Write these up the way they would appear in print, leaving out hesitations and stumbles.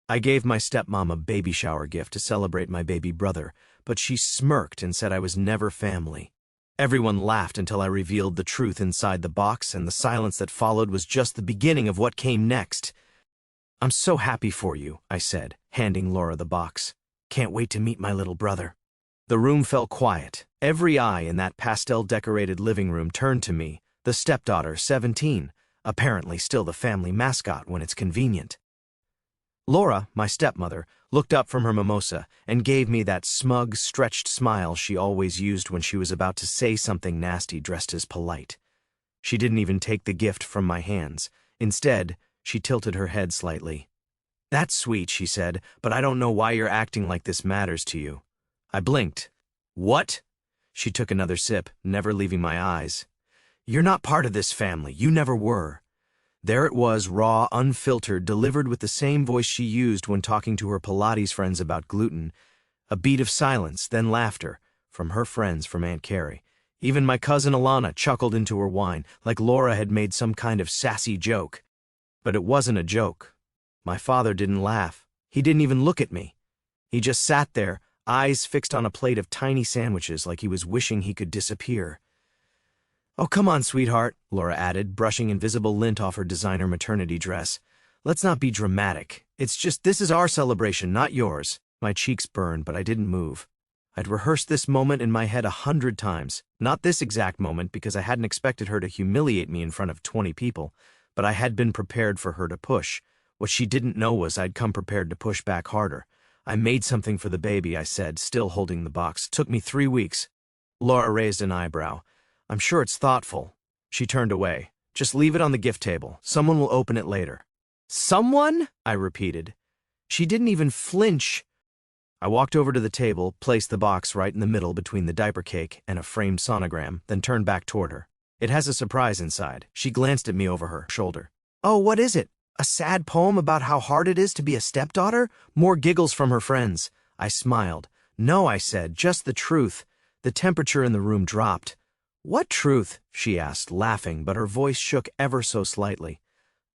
I gave my stepmom a baby shower gift to celebrate my baby brother, but she smirked and said I was never family. Everyone laughed until I revealed the truth inside the box, and the silence that followed was just the beginning of what came next. "I'm so happy for you," I said, handing Laura the box. "Can't wait to meet my little brother." The room fell quiet. Every eye in that pastel-decorated living room turned to me, the stepdaughter, 17, apparently still the family mascot when it's convenient. Laura, my stepmother, looked up from her mimosa and gave me that smug, stretched smile she always used when she was about to say something nasty dressed as polite. She didn't even take the gift from my hands. Instead, she tilted her head slightly. "That's sweet," she said, "but I don't know why you're acting like this matters to you." I blinked. "What?" She took another sip, never leaving my eyes. "You're not part of this family. You never were." There it was, raw, unfiltered, delivered with the same voice she used when talking to her Pilates friends about gluten. A beat of silence, then laughter, from her friends, from Aunt Carrie. Even my cousin Alana chuckled into her wine, like Laura had made some kind of sassy joke. But it wasn't a joke. My father didn't laugh. He didn't even look at me. He just sat there, eyes fixed on a plate of tiny sandwiches like he was wishing he could disappear. "Oh, come on, sweetheart," Laura added, brushing invisible lint off her designer maternity dress. "Let's not be dramatic. It's just this is our celebration, not yours." My cheeks burned, but I didn't move. I'd rehearsed this moment in my head 100 times. Not this exact moment, because I hadn't expected her to humiliate me in front of 20 people, but I had been prepared for her to push. What she didn't know was I'd come prepared to push back harder. "I made something for the baby," I said, still holding the box. "Took me 3 weeks. Laura raised an eyebrow. "I'm sure it's thoughtful." She turned away. "Just leave it on the gift table. Someone will open it later." "Someone?" I repeated. She didn't even flinch. I walked over to the table, placed the box right in the middle between the diaper cake and a framed sonogram, then turned back toward her. "It has a surprise inside." She glanced at me over her shoulder. "Oh, what is it? A sad poem about how hard it is to be a stepdaughter?" More giggles from her friends. I smiled. "No," I said, "just the truth." The temperature in the room dropped. "What truth?" she asked, laughing, but her voice shook ever so slightly.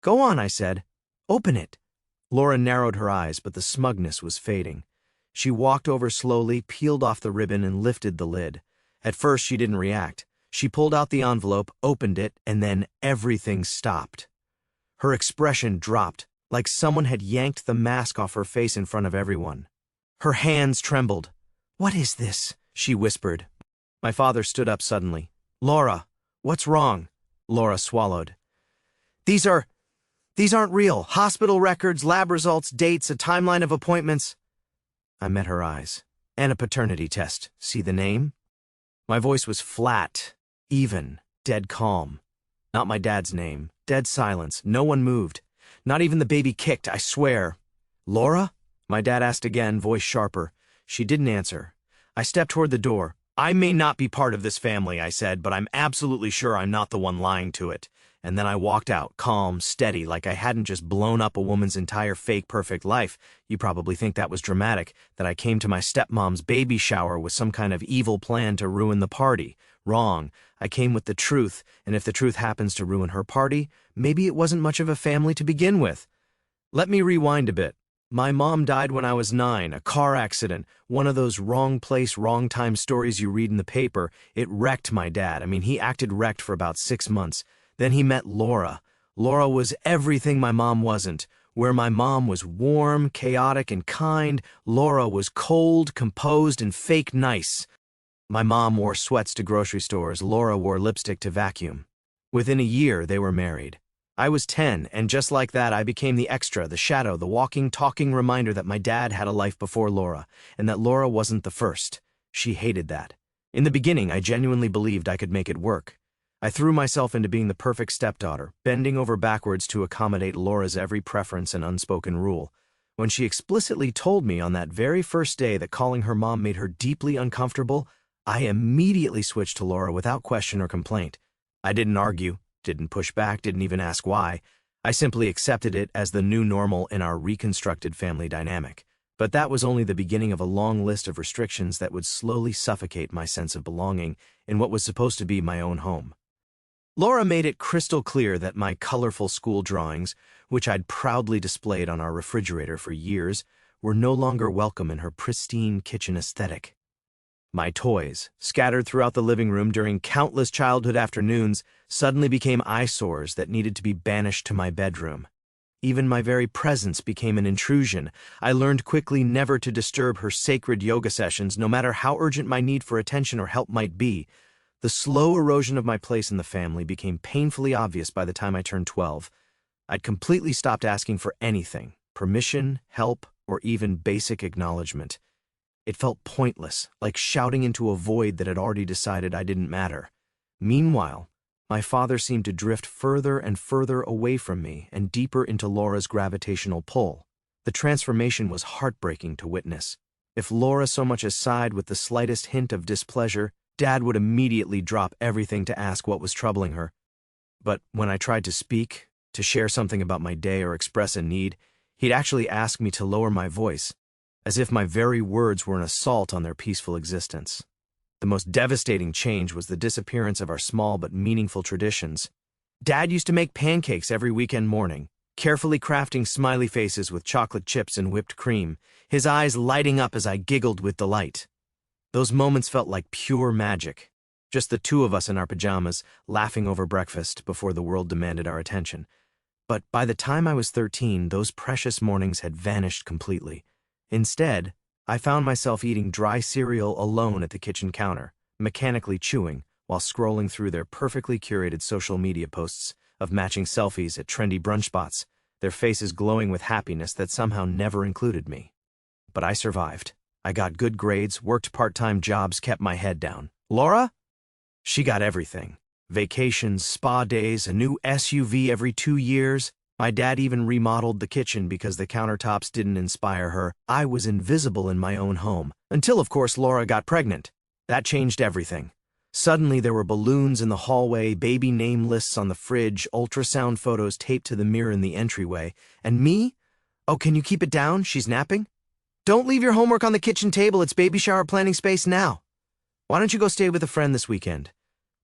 "Go on," I said. "Open it." Laura narrowed her eyes, but the smugness was fading. She walked over slowly, peeled off the ribbon, and lifted the lid. At first, she didn't react. She pulled out the envelope, opened it, and then everything stopped. Her expression dropped, like someone had yanked the mask off her face in front of everyone. Her hands trembled. "What is this?" she whispered. My father stood up suddenly. "Laura, what's wrong?" Laura swallowed. These aren't real. Hospital records, lab results, dates, a timeline of appointments." I met her eyes. "And a paternity test. See the name?" My voice was flat, even, dead calm. Not my dad's name. Dead silence. No one moved. Not even the baby kicked, I swear. "Laura?" My dad asked again, voice sharper. She didn't answer. I stepped toward the door. "I may not be part of this family," I said, "but I'm absolutely sure I'm not the one lying to it." And then I walked out, calm, steady, like I hadn't just blown up a woman's entire fake perfect life. You probably think that was dramatic, that I came to my stepmom's baby shower with some kind of evil plan to ruin the party. Wrong. I came with the truth, and if the truth happens to ruin her party, maybe it wasn't much of a family to begin with. Let me rewind a bit. My mom died when I was 9, a car accident, one of those wrong place, wrong time stories you read in the paper. It wrecked my dad. He acted wrecked for about 6 months. Then he met Laura. Laura was everything my mom wasn't. Where my mom was warm, chaotic, and kind, Laura was cold, composed, and fake nice. My mom wore sweats to grocery stores. Laura wore lipstick to vacuum. Within a year, they were married. I was 10, and just like that, I became the extra, the shadow, the walking, talking reminder that my dad had a life before Laura, and that Laura wasn't the first. She hated that. In the beginning, I genuinely believed I could make it work. I threw myself into being the perfect stepdaughter, bending over backwards to accommodate Laura's every preference and unspoken rule. When she explicitly told me on that very first day that calling her mom made her deeply uncomfortable, I immediately switched to Laura without question or complaint. I didn't argue, didn't push back, didn't even ask why. I simply accepted it as the new normal in our reconstructed family dynamic. But that was only the beginning of a long list of restrictions that would slowly suffocate my sense of belonging in what was supposed to be my own home. Laura made it crystal clear that my colorful school drawings, which I'd proudly displayed on our refrigerator for years, were no longer welcome in her pristine kitchen aesthetic. My toys, scattered throughout the living room during countless childhood afternoons, suddenly became eyesores that needed to be banished to my bedroom. Even my very presence became an intrusion. I learned quickly never to disturb her sacred yoga sessions, no matter how urgent my need for attention or help might be. The slow erosion of my place in the family became painfully obvious by the time I turned 12. I'd completely stopped asking for anything, permission, help, or even basic acknowledgement. It felt pointless, like shouting into a void that had already decided I didn't matter. Meanwhile, my father seemed to drift further and further away from me and deeper into Laura's gravitational pull. The transformation was heartbreaking to witness. If Laura so much as sighed with the slightest hint of displeasure, Dad would immediately drop everything to ask what was troubling her. But when I tried to speak, to share something about my day or express a need, he'd actually ask me to lower my voice, as if my very words were an assault on their peaceful existence. The most devastating change was the disappearance of our small but meaningful traditions. Dad used to make pancakes every weekend morning, carefully crafting smiley faces with chocolate chips and whipped cream, his eyes lighting up as I giggled with delight. Those moments felt like pure magic. Just the two of us in our pajamas, laughing over breakfast before the world demanded our attention. But by the time I was 13, those precious mornings had vanished completely. Instead, I found myself eating dry cereal alone at the kitchen counter, mechanically chewing while scrolling through their perfectly curated social media posts of matching selfies at trendy brunch spots, their faces glowing with happiness that somehow never included me. But I survived. I got good grades, worked part-time jobs, kept my head down. Laura? She got everything. Vacations, spa days, a new SUV every 2 years. My dad even remodeled the kitchen because the countertops didn't inspire her. I was invisible in my own home. Until, of course, Laura got pregnant. That changed everything. Suddenly, there were balloons in the hallway, baby name lists on the fridge, ultrasound photos taped to the mirror in the entryway. And me? Oh, can you keep it down? She's napping? Don't leave your homework on the kitchen table. It's baby shower planning space now. Why don't you go stay with a friend this weekend?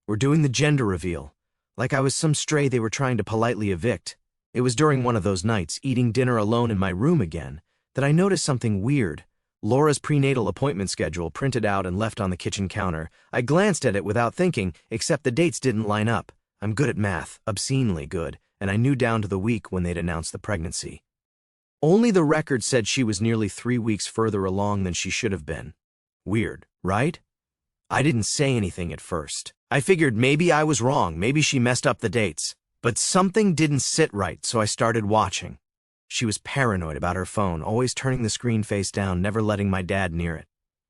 We're doing the gender reveal. Like I was some stray they were trying to politely evict. It was during one of those nights, eating dinner alone in my room again, that I noticed something weird. Laura's prenatal appointment schedule printed out and left on the kitchen counter. I glanced at it without thinking, except the dates didn't line up. I'm good at math, obscenely good, and I knew down to the week when they'd announced the pregnancy. Only the record said she was nearly 3 weeks further along than she should have been. Weird, right? I didn't say anything at first. I figured maybe I was wrong, maybe she messed up the dates. But something didn't sit right, so I started watching. She was paranoid about her phone, always turning the screen face down, never letting my dad near it.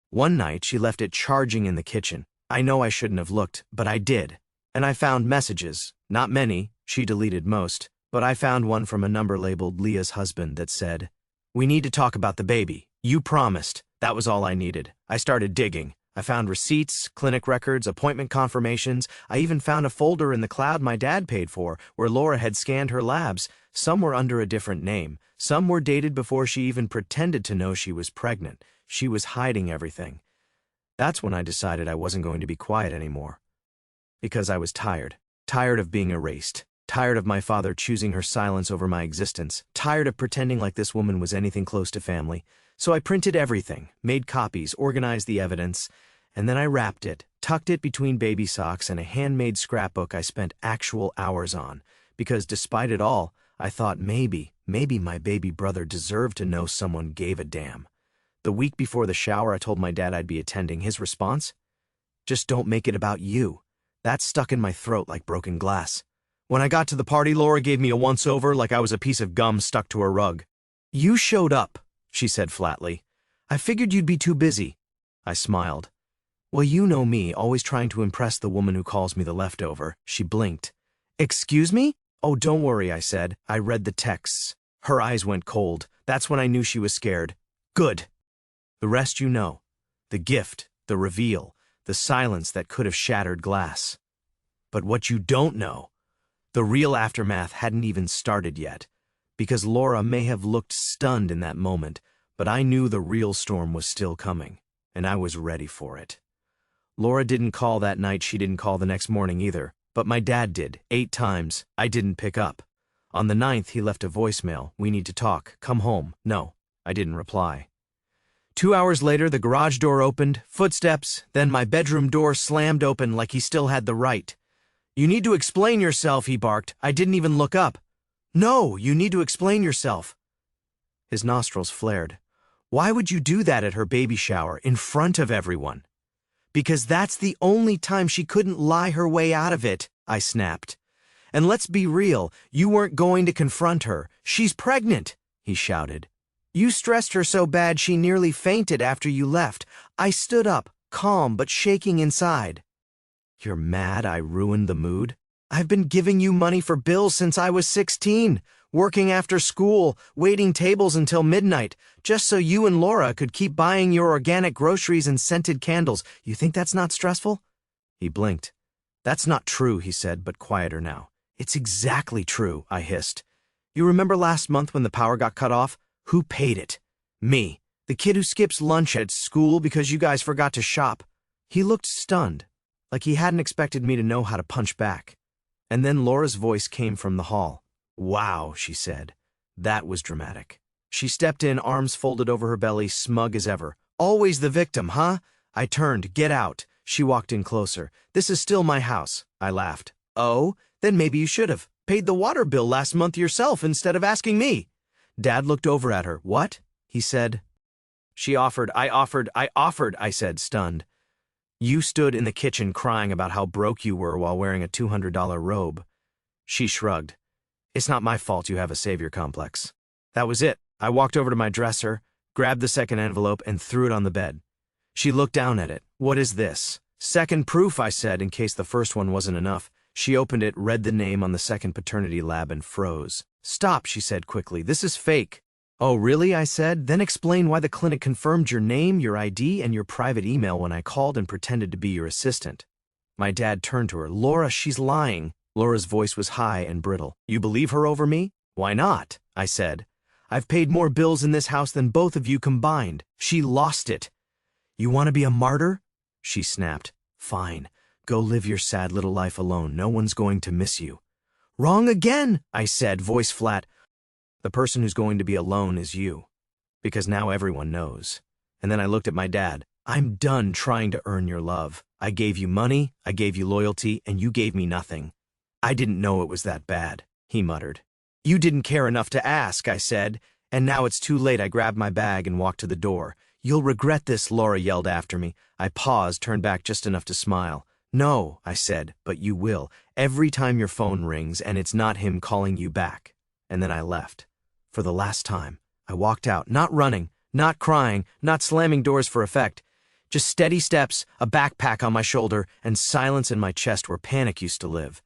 One night, she left it charging in the kitchen. I know I shouldn't have looked, but I did. And I found messages. Not many, she deleted most, but I found one from a number labeled Leah's husband that said, "We need to talk about the baby. You promised." That was all I needed. I started digging. I found receipts, clinic records, appointment confirmations. I even found a folder in the cloud my dad paid for, where Laura had scanned her labs. Some were under a different name. Some were dated before she even pretended to know she was pregnant. She was hiding everything. That's when I decided I wasn't going to be quiet anymore. Because I was tired. Tired of being erased. Tired of my father choosing her silence over my existence. Tired of pretending like this woman was anything close to family. So I printed everything, made copies, organized the evidence, and then I wrapped it, tucked it between baby socks and a handmade scrapbook I spent actual hours on, because despite it all, I thought maybe my baby brother deserved to know someone gave a damn. The week before the shower, I told my dad I'd be attending. His response? "Just don't make it about you." That stuck in my throat like broken glass. When I got to the party, Laura gave me a once-over like I was a piece of gum stuck to a rug. "You showed up," she said flatly. "I figured you'd be too busy." I smiled. "Well, you know me, always trying to impress the woman who calls me the leftover." She blinked. "Excuse me?" "Oh, don't worry," I said. I read the texts. Her eyes went cold. That's when I knew she was scared. Good. The rest you know. The gift, the reveal, the silence that could have shattered glass. But what you don't know, the real aftermath hadn't even started yet. Because Laura may have looked stunned in that moment, but I knew the real storm was still coming, and I was ready for it. Laura didn't call that night, she didn't call the next morning either, but my dad did, 8 times. I didn't pick up. On the 9th, he left a voicemail. We need to talk. Come home. No, I didn't reply. 2 hours later, the garage door opened, footsteps, then my bedroom door slammed open like he still had the right. You need to explain yourself, he barked. I didn't even look up. No, you need to explain yourself. His nostrils flared. Why would you do that at her baby shower, in front of everyone? Because that's the only time she couldn't lie her way out of it, I snapped. And let's be real, you weren't going to confront her. She's pregnant, he shouted. You stressed her so bad she nearly fainted after you left. I stood up, calm but shaking inside. You're mad I ruined the mood? I've been giving you money for bills since I was 16, working after school, waiting tables until midnight, just so you and Laura could keep buying your organic groceries and scented candles. You think that's not stressful? He blinked. That's not true, he said, but quieter now. It's exactly true, I hissed. You remember last month when the power got cut off? Who paid it? Me, the kid who skips lunch at school because you guys forgot to shop. He looked stunned, like he hadn't expected me to know how to punch back. And then Laura's voice came from the hall. Wow, she said. That was dramatic. She stepped in, arms folded over her belly, smug as ever. Always the victim, huh? I turned. Get out. She walked in closer. This is still my house. I laughed. Oh, then maybe you should have paid the water bill last month yourself instead of asking me. Dad looked over at her. What? He said. She offered, I said, stunned. You stood in the kitchen crying about how broke you were while wearing a $200 robe. She shrugged. It's not my fault you have a savior complex. That was it. I walked over to my dresser, grabbed the second envelope, and threw it on the bed. She looked down at it. What is this? Second proof, I said, in case the first one wasn't enough. She opened it, read the name on the second paternity lab, and froze. Stop, she said quickly. This is fake. Oh, really? I said. Then explain why the clinic confirmed your name, your ID, and your private email when I called and pretended to be your assistant. My dad turned to her. Laura, she's lying. Laura's voice was high and brittle. You believe her over me? Why not? I said. I've paid more bills in this house than both of you combined. She lost it. You want to be a martyr? She snapped. Fine. Go live your sad little life alone. No one's going to miss you. Wrong again, I said, voice flat. The person who's going to be alone is you. Because now everyone knows. And then I looked at my dad. I'm done trying to earn your love. I gave you money, I gave you loyalty, and you gave me nothing. I didn't know it was that bad, he muttered. You didn't care enough to ask, I said. And now it's too late. I grabbed my bag and walked to the door. You'll regret this, Laura yelled after me. I paused, turned back just enough to smile. No, I said, but you will. Every time your phone rings and it's not him calling you back. And then I left. For the last time. I walked out, not running, not crying, not slamming doors for effect. Just steady steps, a backpack on my shoulder, and silence in my chest where panic used to live.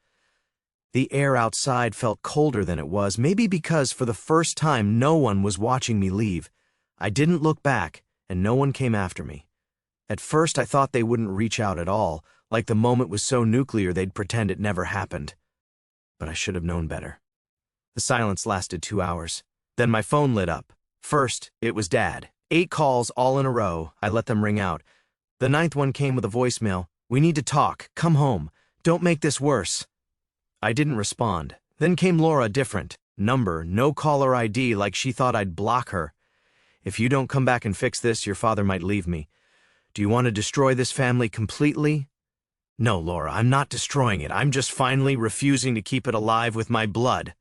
The air outside felt colder than it was, maybe because for the first time no one was watching me leave. I didn't look back, and no one came after me. At first I thought they wouldn't reach out at all, like the moment was so nuclear they'd pretend it never happened. But I should have known better. The silence lasted 2 hours. Then my phone lit up. First, it was Dad. 8 calls all in a row. I let them ring out. The 9th one came with a voicemail. We need to talk. Come home. Don't make this worse. I didn't respond. Then came Laura, different. Number, no caller ID, like she thought I'd block her. If you don't come back and fix this, your father might leave me. Do you want to destroy this family completely? No, Laura, I'm not destroying it. I'm just finally refusing to keep it alive with my blood.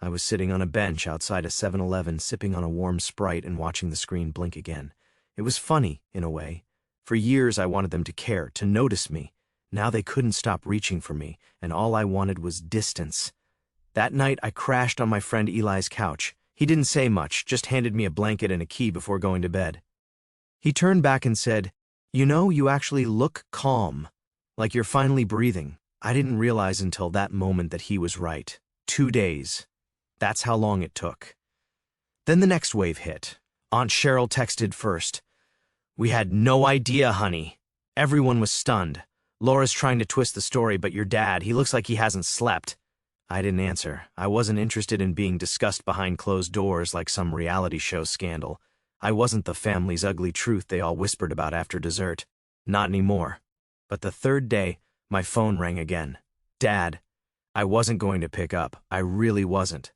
I was sitting on a bench outside a 7-Eleven, sipping on a warm Sprite and watching the screen blink again. It was funny, in a way. For years I wanted them to care, to notice me. Now they couldn't stop reaching for me, and all I wanted was distance. That night I crashed on my friend Eli's couch. He didn't say much, just handed me a blanket and a key before going to bed. He turned back and said, You know, you actually look calm, like you're finally breathing. I didn't realize until that moment that he was right. 2 days. That's how long it took. Then the next wave hit. Aunt Cheryl texted first. We had no idea, honey. Everyone was stunned. Laura's trying to twist the story, but your dad, he looks like he hasn't slept. I didn't answer. I wasn't interested in being discussed behind closed doors like some reality show scandal. I wasn't the family's ugly truth they all whispered about after dessert. Not anymore. But the 3rd day, my phone rang again. Dad, I wasn't going to pick up. I really wasn't.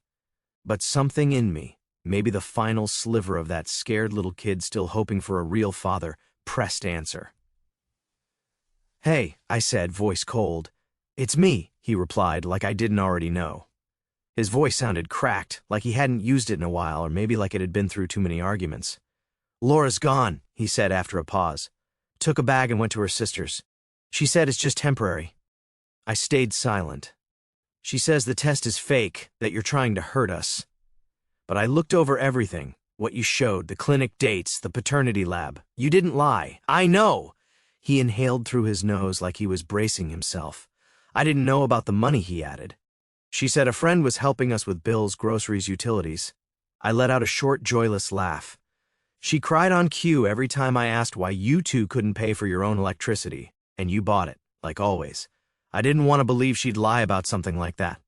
But something in me, maybe the final sliver of that scared little kid still hoping for a real father, pressed answer. "Hey," I said, voice cold. "It's me," he replied, like I didn't already know. His voice sounded cracked, like he hadn't used it in a while, or maybe like it had been through too many arguments. "Laura's gone," he said after a pause. "Took a bag and went to her sister's. She said it's just temporary." I stayed silent. "She says the test is fake, that you're trying to hurt us." But I looked over everything, what you showed, the clinic dates, the paternity lab. You didn't lie. I know. He inhaled through his nose like he was bracing himself. I didn't know about the money, he added. "She said a friend was helping us with bills, groceries, utilities." I let out a short, joyless laugh. "She cried on cue every time I asked why you two couldn't pay for your own electricity, and you bought it, like always. I didn't want to believe she'd lie about something like that."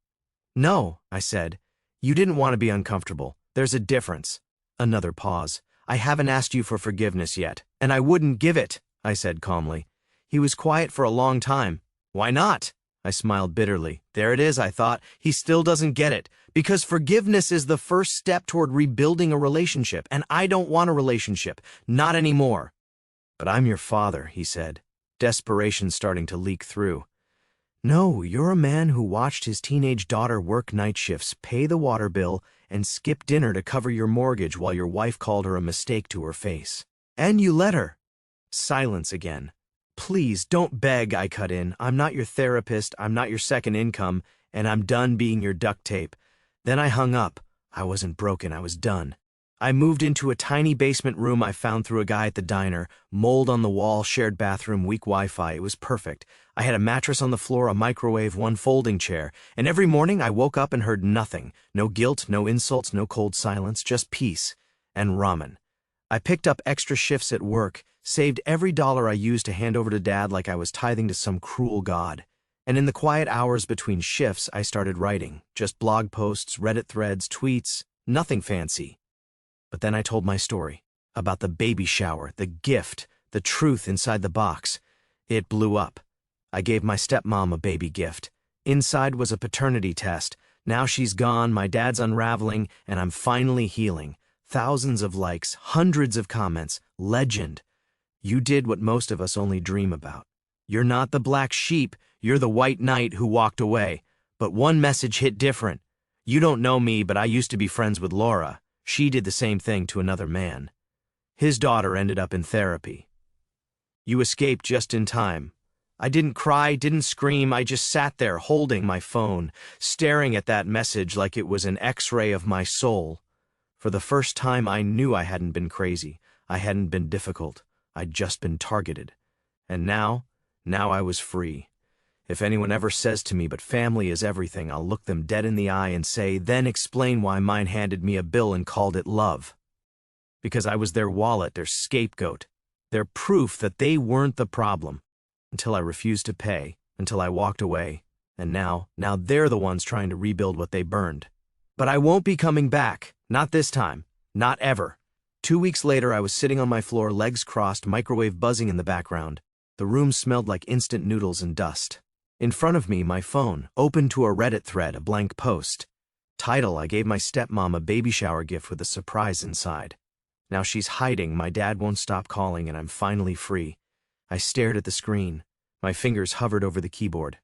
"No," I said. "You didn't want to be uncomfortable. There's a difference." Another pause. "I haven't asked you for forgiveness yet, and I wouldn't give it," I said calmly. He was quiet for a long time. "Why not?" I smiled bitterly. There it is, I thought. He still doesn't get it. Because forgiveness is the first step toward rebuilding a relationship, and I don't want a relationship. Not anymore. "But I'm your father," he said, desperation starting to leak through. "No, you're a man who watched his teenage daughter work night shifts, pay the water bill, and skip dinner to cover your mortgage while your wife called her a mistake to her face. And you let her." Silence again. "Please, don't beg," I cut in. "I'm not your therapist, I'm not your second income, and I'm done being your duct tape." Then I hung up. I wasn't broken, I was done. I moved into a tiny basement room I found through a guy at the diner. Mold on the wall, shared bathroom, weak Wi-Fi. It was perfect. I had a mattress on the floor, a microwave, one folding chair, and every morning I woke up and heard nothing. No guilt, no insults, no cold silence, just peace. And ramen. I picked up extra shifts at work, saved every dollar I used to hand over to Dad like I was tithing to some cruel god. And in the quiet hours between shifts, I started writing. Just blog posts, Reddit threads, tweets, nothing fancy. But then I told my story. About the baby shower, the gift, the truth inside the box. It blew up. I gave my stepmom a baby gift. Inside was a paternity test. Now she's gone, my dad's unraveling, and I'm finally healing. Thousands of likes, hundreds of comments. Legend. You did what most of us only dream about. You're not the black sheep, you're the white knight who walked away. But one message hit different. You don't know me, but I used to be friends with Laura. She did the same thing to another man. His daughter ended up in therapy. You escaped just in time. I didn't cry, didn't scream, I just sat there holding my phone, staring at that message like it was an X-ray of my soul. For the first time I knew I hadn't been crazy, I hadn't been difficult, I'd just been targeted. And now I was free. If anyone ever says to me, "But family is everything," I'll look them dead in the eye and say, "Then explain why mine handed me a bill and called it love." Because I was their wallet, their scapegoat, their proof that they weren't the problem. Until I refused to pay, until I walked away, and now they're the ones trying to rebuild what they burned. But I won't be coming back, not this time, not ever. 2 weeks later I was sitting on my floor, legs crossed, microwave buzzing in the background. The room smelled like instant noodles and dust. In front of me, my phone, open to a Reddit thread, a blank post. Title: I gave my stepmom a baby shower gift with a surprise inside. Now she's hiding, my dad won't stop calling, and I'm finally free. I stared at the screen. My fingers hovered over the keyboard.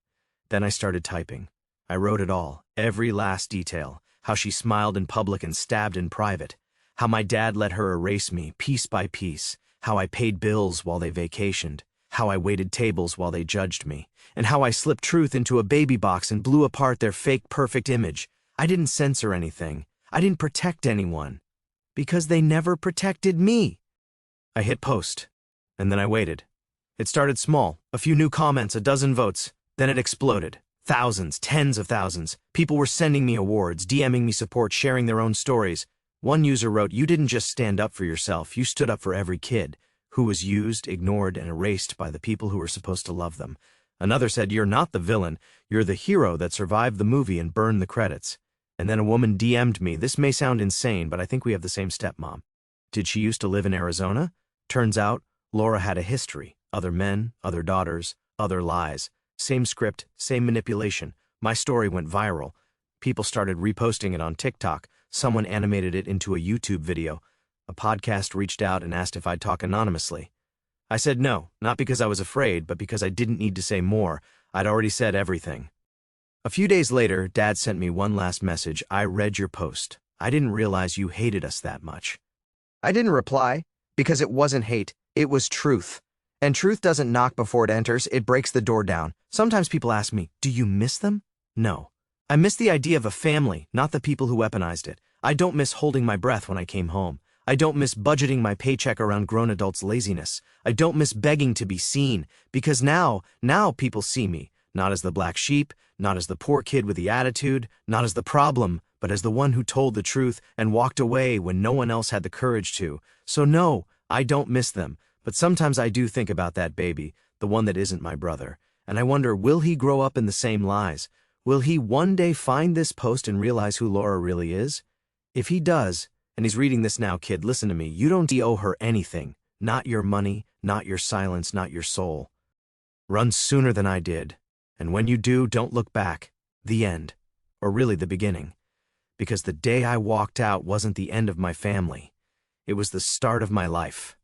Then I started typing. I wrote it all, every last detail. How she smiled in public and stabbed in private. How my dad let her erase me, piece by piece. How I paid bills while they vacationed. How I waited tables while they judged me. And how I slipped truth into a baby box and blew apart their fake perfect image. I didn't censor anything. I didn't protect anyone. Because they never protected me. I hit post. And then I waited. It started small. A few new comments, a dozen votes. Then it exploded. Thousands, tens of thousands. People were sending me awards, DMing me support, sharing their own stories. One user wrote, "You didn't just stand up for yourself, you stood up for every kid who was used, ignored, and erased by the people who were supposed to love them." Another said, "You're not the villain, you're the hero that survived the movie and burned the credits." And then a woman DM'd me, "This may sound insane, but I think we have the same stepmom. Did she used to live in Arizona?" Turns out, Laura had a history. Other men, other daughters, other lies. Same script, same manipulation. My story went viral. People started reposting it on TikTok. Someone animated it into a YouTube video. A podcast reached out and asked if I'd talk anonymously. I said no, not because I was afraid, but because I didn't need to say more. I'd already said everything. A few days later, Dad sent me one last message. I read your post. I didn't realize you hated us that much. I didn't reply because it wasn't hate, it was truth. And truth doesn't knock before it enters, it breaks the door down. Sometimes people ask me, do you miss them? No. I miss the idea of a family, not the people who weaponized it. I don't miss holding my breath when I came home. I don't miss budgeting my paycheck around grown adults' laziness. I don't miss begging to be seen, because now people see me, not as the black sheep, not as the poor kid with the attitude, not as the problem, but as the one who told the truth and walked away when no one else had the courage to. So no, I don't miss them, but sometimes I do think about that baby, the one that isn't my brother, and I wonder, will he grow up in the same lies? Will he one day find this post and realize who Laura really is? If he does, and he's reading this now, kid, listen to me, you don't owe her anything. Not your money, not your silence, not your soul. Run sooner than I did. And when you do, don't look back. The end. Or really the beginning. Because the day I walked out wasn't the end of my family. It was the start of my life.